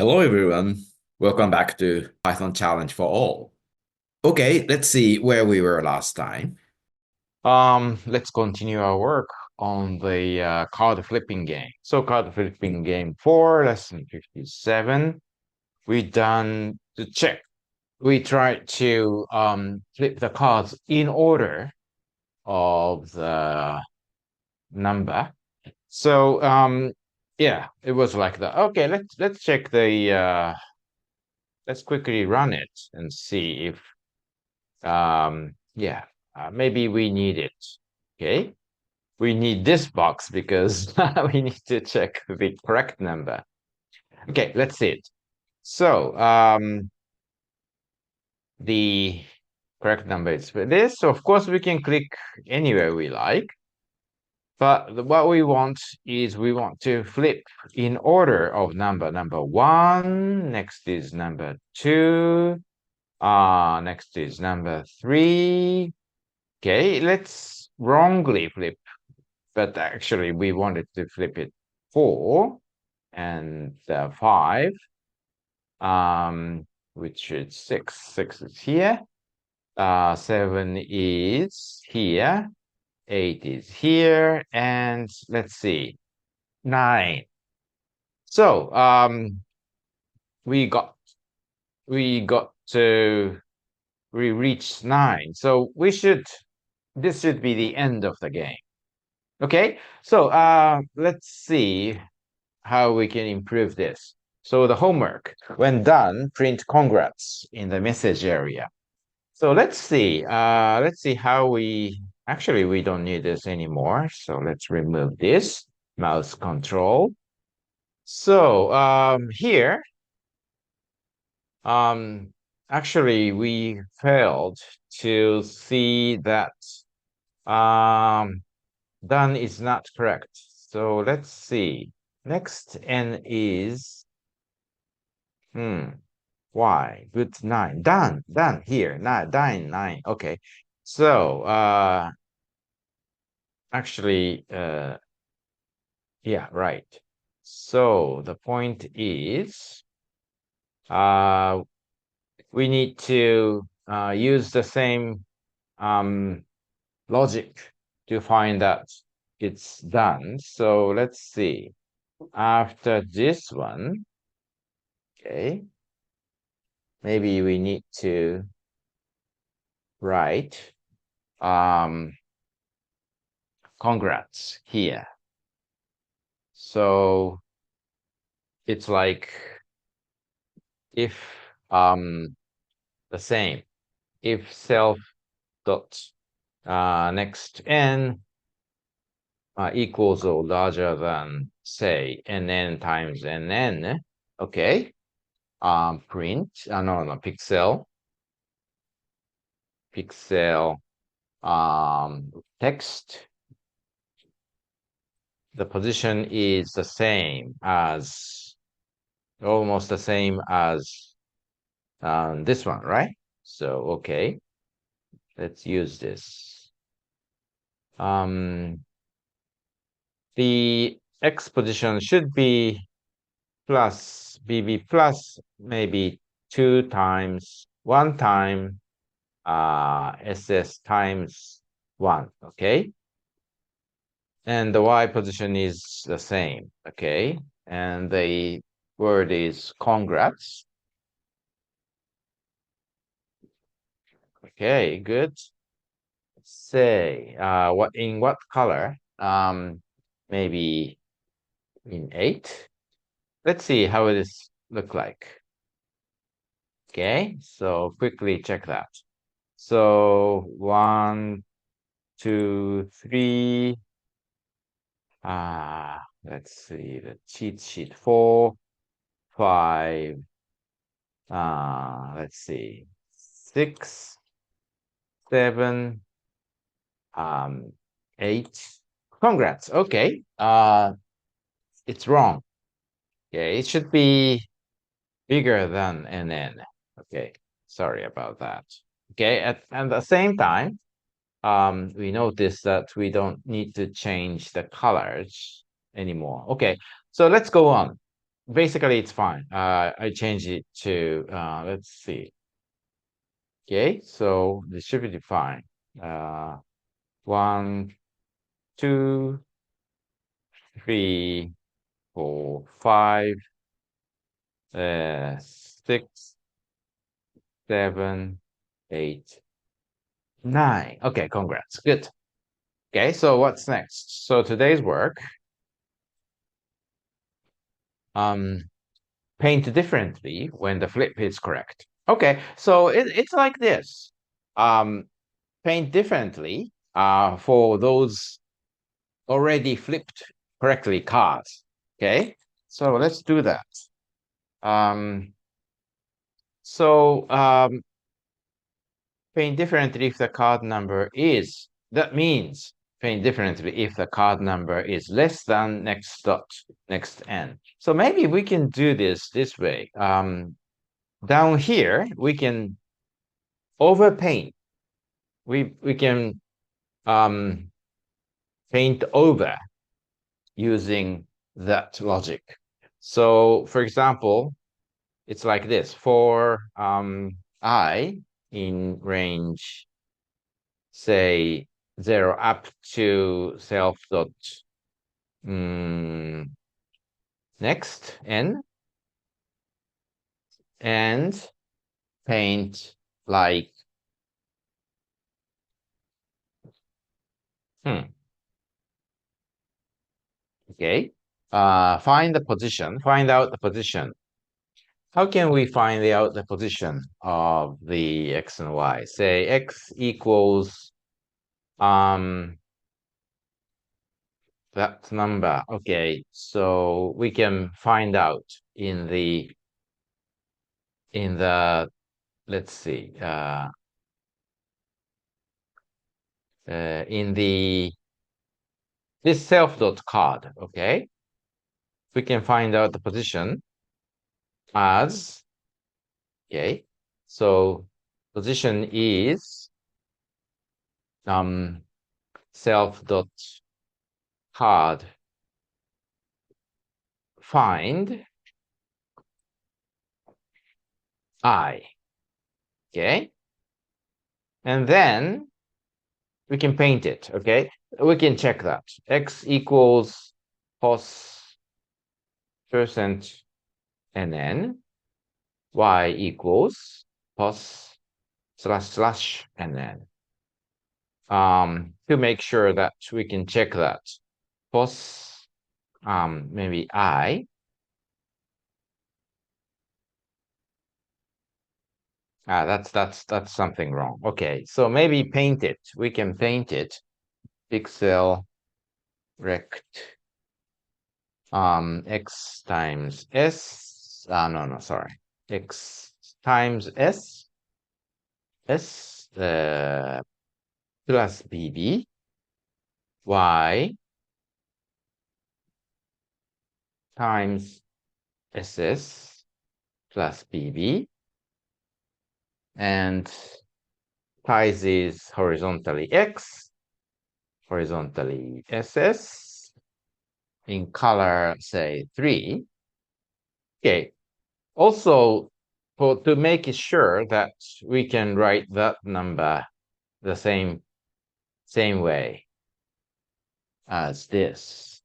Hello everyone. Welcome back to Python Challenge for All. Okay, let's see where we were last time. Let's continue our work on the card flipping game. So card flipping game 4, lesson 57. We done the check. We tried to flip the cards in order of the number. So yeah, it was like that. Okay, let's check the let's quickly run it and see if yeah, maybe we need it. Okay. We need this box because we need to check the correct number. Okay, let's see it. So the correct number is for this. So of course we can click anywhere we like. But what we want is we want to flip in order of number. Number one, next is number two, next is number three. Okay, let's wrongly flip, but actually we wanted to flip it four and five, which is six. Six is here. Seven is here. Eight is here, and let's see, nine. So we got to we reached nine. So this should be the end of the game. Okay. So let's see how we can improve this. So the homework, when done, print congrats in the message area. So let's see how actually, we don't need this anymore. So let's remove this mouse control. So here, um, actually, we failed to see that um, done is not correct. So let's see. Next n is why? Good nine. Done here. Nine. Okay. So actually yeah, right. So the point is we need to use the same logic to find that it's done. So let's see. After this one, okay, maybe we need to write congrats here. So it's like if the same, if self dot next n equals or larger than say nn times nn, okay, print no pixel text, the position is the same as almost the same as this one, right? So okay, let's use this. The x position should be plus bb plus maybe 2 times 1 time ss times 1, okay? And the y position is the same, okay? And the word is congrats. Okay, good. Say what color? Maybe in 8. Let's see how it is look like. Okay, so quickly check that. So 1, 2, 3. Let's see the cheat sheet 4, 5. Let's see 6, 7, 8. Congrats. Okay. It's wrong. Okay, it should be bigger than NN. Okay, sorry about that. Okay, at the same time, we notice that we don't need to change the colors anymore. Okay, so let's go on. basically it's fine. I change it to, let's see. Okay, so this should be defined. 1, 2, 3, 4, 5, 6, 7, 8, 9. Okay, congrats. Good. Okay, so what's next? So today's work, paint differently when the flip is correct. Okay, so it's like this. Paint differently for those already flipped correctly cards. Okay, so let's do that. Um, so paint differently if the card number is, that means paint differently if the card number is less than next dot, next n. So maybe we can do this way. Down here, we can overpaint. We can paint over using that logic. So for example, it's like this. For I in range, say 0 up to self dot next n, and paint like okay. Find the position, find out the position. How can we find out the position of the x and y? Say x equals that number. Okay, so we can find out in the let's see, in the this self dot card. Okay, we can find out the position as okay. So position is self dot card find I. Okay, and then we can paint it. Okay, we can check that x equals pos percent nn, y equals pos slash slash nn. To make sure that we can check that pos maybe I. That's something wrong. Okay, so maybe paint it. We can paint it. Pixel rect x times s. No, sorry. X times s plus bb y times ss plus bb, and size is horizontally x, horizontally ss, in color say 3. Okay, also to make it sure that we can write that number the same way as this,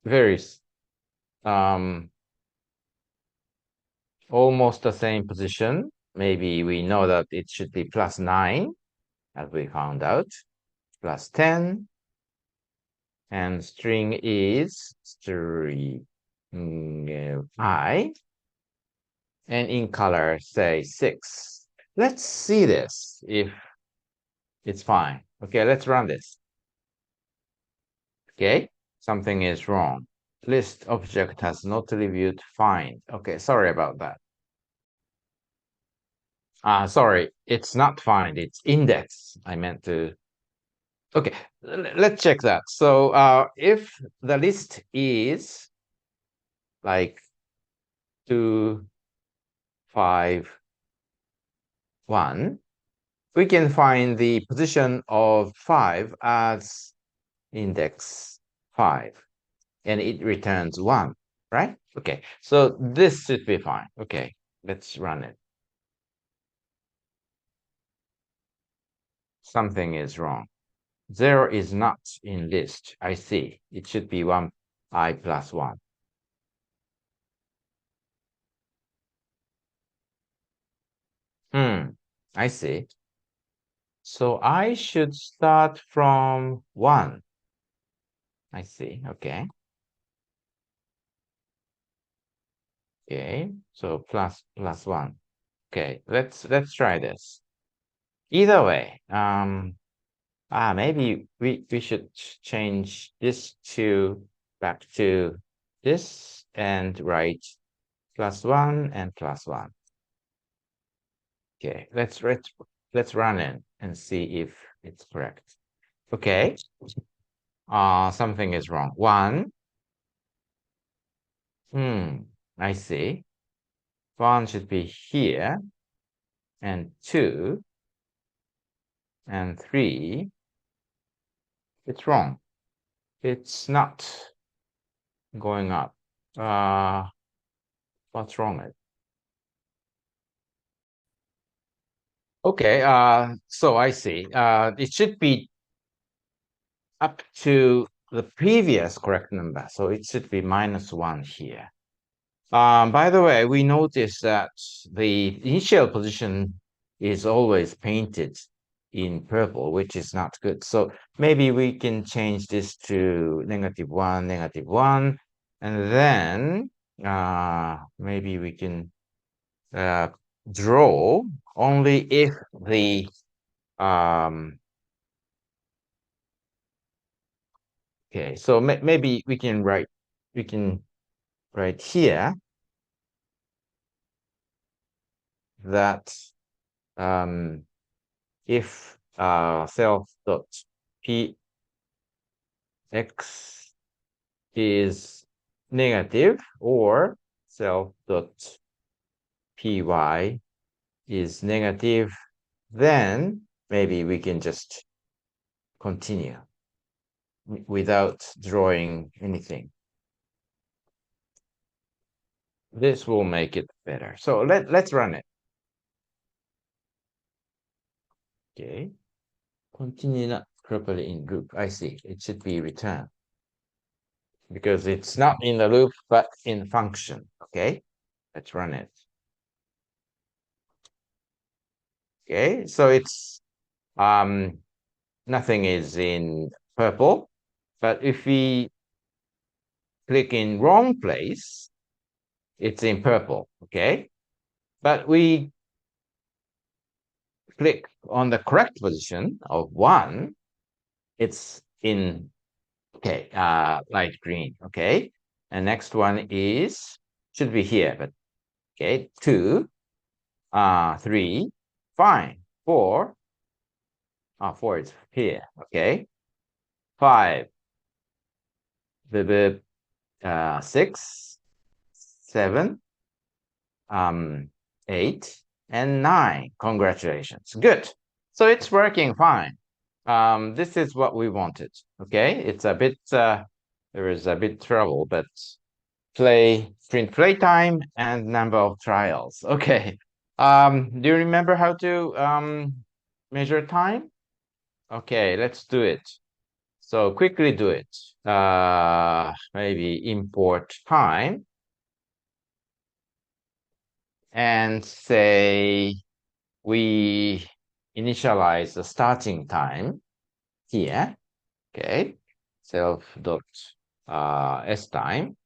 very almost the same position. Maybe we know that it should be plus 9, as we found out, plus 10, and string is string I, and in color say 6. Let's see this if it's fine. Okay, let's run this. Okay, something is wrong. List object has not reviewed find. Okay, sorry about that. Sorry, it's not find, it's index. I meant to. Okay, let's check that. So if the list is like 2, 5, 1, we can find the position of 5 as index 5, and it returns 1. right? Okay, so this should be fine. Okay, let's run it. Something is wrong. 0 is not in list. I see. It should be 1i plus 1. I see. So I should start from 1. I see. Okay. Okay. So plus 1. Okay. Let's try this. Either way, maybe we should change this to back to this and write plus 1 and plus 1. Okay, let's run it and see if it's correct. Okay. Something is wrong. 1. I see. 1 should be here, and 2 and 3. It's wrong. It's not going up. What's wrong with it? Okay, so I see. It should be up to the previous correct number. So it should be -1 here. By the way, we notice that the initial position is always painted in purple, which is not good. So maybe we can change this to -1, -1, and then maybe we can draw only if the okay. So maybe we can write here that if self dot p x is negative or self dot py is negative, then maybe we can just continue without drawing anything. This will make it better. So let's run it. Okay. Continue not properly in loop. I see. It should be returned because it's not in the loop, but in function. Okay. Let's run it. Okay. So it's nothing is in purple, but if we click in wrong place, it's in purple. Okay. But we click on the correct position of 1, it's in okay, light green. Okay, and next one is should be here, but okay, 2, 3, fine, 4, 4 is here. Okay, 5, the 6, 7, 8, and 9. Congratulations, good. So it's working fine. This is what we wanted. Okay, it's a bit there is a bit trouble, but print play time and number of trials. Okay. Do you remember how to measure time? Okay, let's do it. So quickly do it. Maybe import time and say we initialize the starting time here. Okay, self dot s time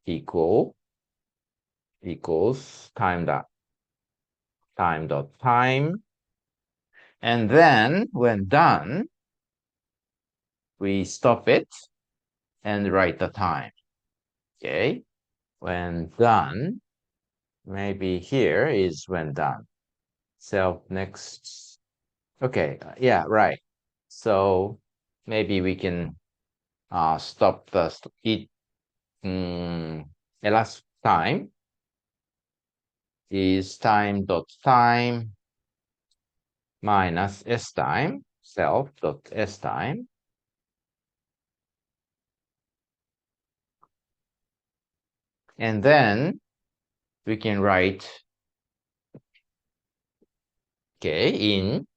equals time dot time, and then when done, we stop it and write the time. Okay, when done, maybe here is when done. Self next. Okay, yeah, right. So maybe we can stop the elapsed time is time dot time minus s time, self dot s time. And then we can write, okay, in,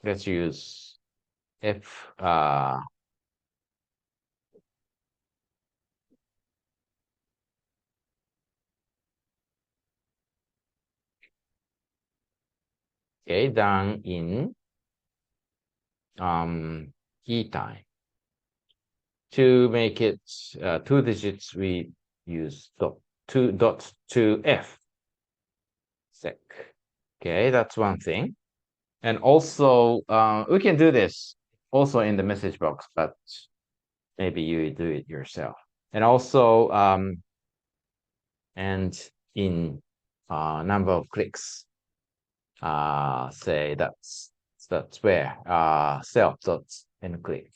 let's use F, okay, done in E time. To make it 2 digits, we use two F sec. Okay, that's one thing. And also, we can do this also in the message box, but maybe you do it yourself. And also, and in number of clicks, say that's where self dots and click.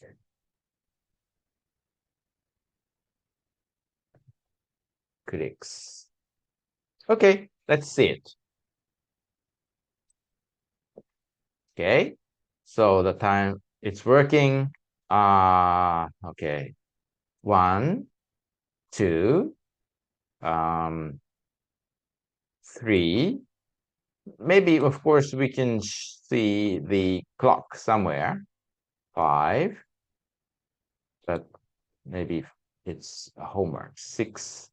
Clicks. Okay, let's see it. Okay, so the time it's working. Okay, 1, 2, 3. Maybe, of course, we can see the clock somewhere. 5, but maybe it's a homework. 6,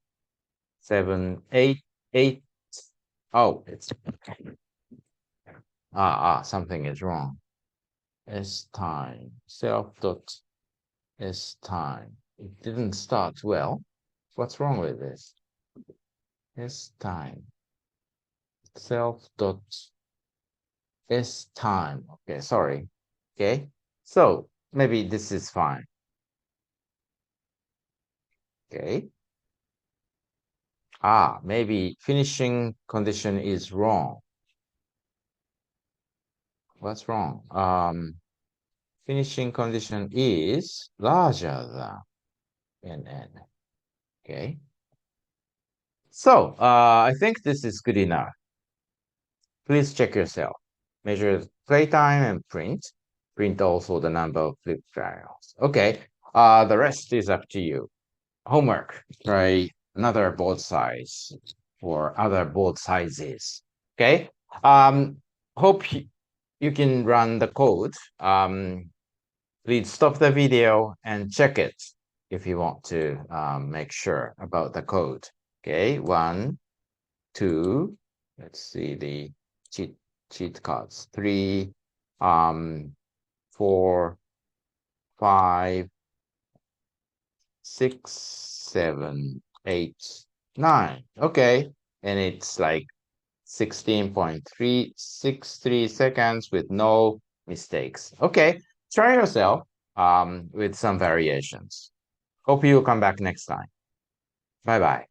7, 8, 8. Oh, it's something is wrong. S time, self dot S time. It didn't start well. What's wrong with this? S time, self dot S time. Okay, sorry. Okay, so maybe this is fine. Okay. Maybe finishing condition is wrong. What's wrong? Finishing condition is larger than n. Okay. So I think this is good enough. Please check yourself. Measure playtime and print. Print also the number of flip files. Okay. The rest is up to you. Homework. Try another board size or other board sizes. Okay. Hope you can run the code. Please stop the video and check it if you want to make sure about the code. Okay, 1, 2. Let's see the cheat codes. 3, 4, 5, 6, 7, 8, 9. Okay, and it's like 16.363 seconds with no mistakes. Okay, try yourself with some variations. Hope you come back next time. Bye bye.